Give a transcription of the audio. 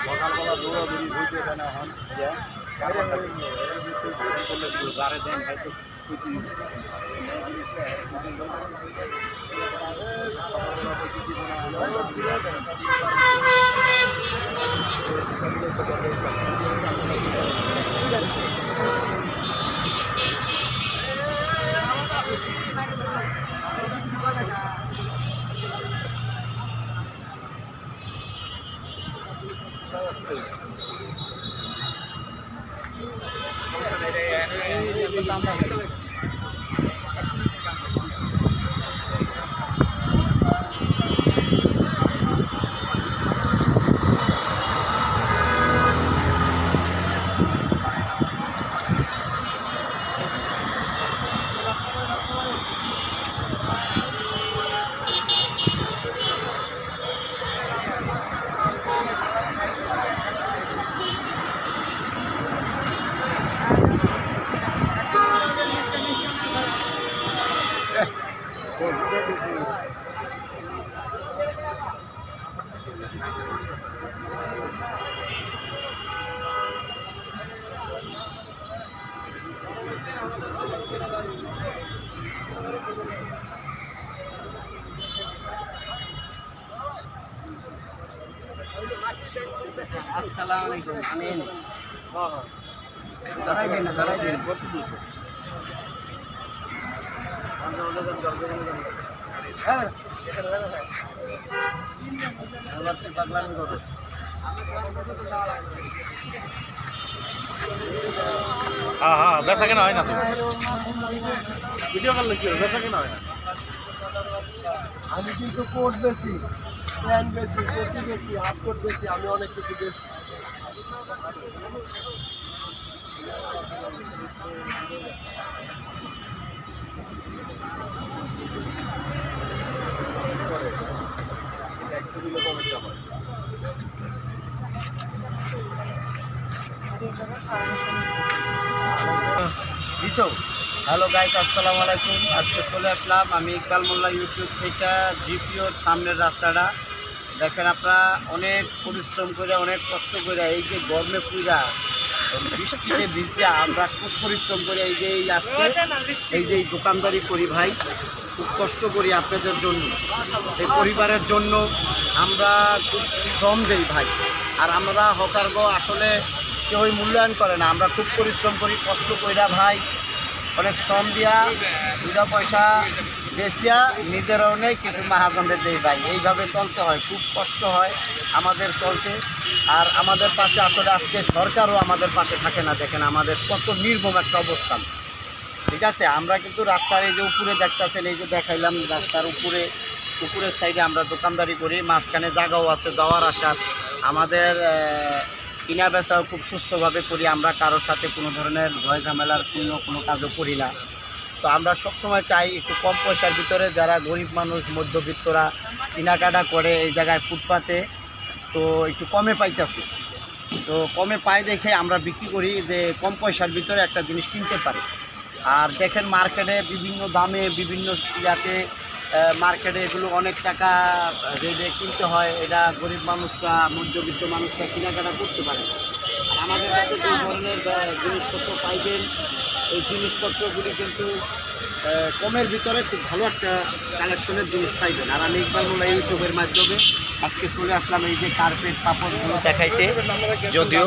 সকালবেলা দৌড়াদৌড়ি হইতে এখানে এখন যারে দেন হয়তো আসসালামু আলাইকুম। আমি দাঁড়াই দিন না, দাঁড়াই দিন। হ্যাঁ হ্যাঁ ব্যথা কেন হয় না তো ভিডিও করলে কি ব্যথা কেন হয় না? আমি কিন্তু কোট বেশি, প্যান্ট বেশি, টুপি বেশি, হাফ কোট বেশি, আমি অনেক কিছু বেশি। হ্যালো গাইস, আসসালামু আলাইকুম। আজকে চলে আসলাম আমি ইকবাল মোল্লা ইউটিউব থেকে। জিপিওর সামনের রাস্তাটা দেখেন আপনারা, অনেক পরিশ্রম করে, অনেক কষ্ট করে, এই যে গরমে পুরা বৃষ্টিতে ভিজতে আমরা খুব পরিশ্রম করি। এই যে আজকে এই যে দোকানদারি করি ভাই, খুব কষ্ট করি আপনাদের জন্য, এই পরিবারের জন্য আমরা খুব শ্রম দেই ভাই। আর আমরা হকারগ আসলে কেউই মূল্যায়ন করে না, আমরা খুব পরিশ্রম করি, কষ্ট কইরা ভাই, অনেক শ্রম দিয়া, দুটা পয়সা বেচিয়া নিজেরও নেই, কিছু মাহাজনদের দেই ভাই। এইভাবে চলতে হয়, খুব কষ্ট হয় আমাদের চলতে। আর আমাদের পাশে আসলে আজকে সরকারও আমাদের পাশে থাকে না। দেখেন আমাদের কত নির্মম একটা অবস্থান, ঠিক আছে। আমরা কিন্তু রাস্তার এই যে উপরে দেখতেছেন, এই যে দেখাইলাম রাস্তার উপরের সাইডে আমরা দোকানদারি করি, মাঝখানে জায়গাও আছে যাওয়ার আসার। আমাদের কিনা বেচাও খুব সুস্থভাবে করি, আমরা কারোর সাথে কোনো ধরনের ভয় ঝামেলার কোনো কাজও করি না। তো আমরা সবসময় চাই একটু কম পয়সার ভিতরে যারা গরিব মানুষ, মধ্যবিত্তরা কেনাকাটা করে এই জায়গায় ফুটপাতে, তো একটু কমে পাইতেছে। তো কমে পাই দেখে আমরা বিক্রি করি, যে কম পয়সার ভিতরে একটা জিনিস কিনতে পারি। আর দেখেন মার্কেটে বিভিন্ন দামে, বিভিন্ন ইয়াতে মার্কেটে এগুলো অনেক টাকা রেটে কিনতে হয়। এটা গরিব মানুষরা, মধ্যবিত্ত মানুষরা কেনাকাটা করতে পারে। আর আমাদের কাছে যে ধরনের জিনিসপত্র পাইবেন, এই জিনিসপত্রগুলি কিন্তু কমের ভিতরে খুব ভালো একটা কালেকশনের জিনিস পাইবেন। আর আমি ইকবাল মোল্লা ইউটিউবের মাধ্যমে আজকে চলে আসলাম এই যে কার্পেট কাপড়গুলো দেখাইতে, যদিও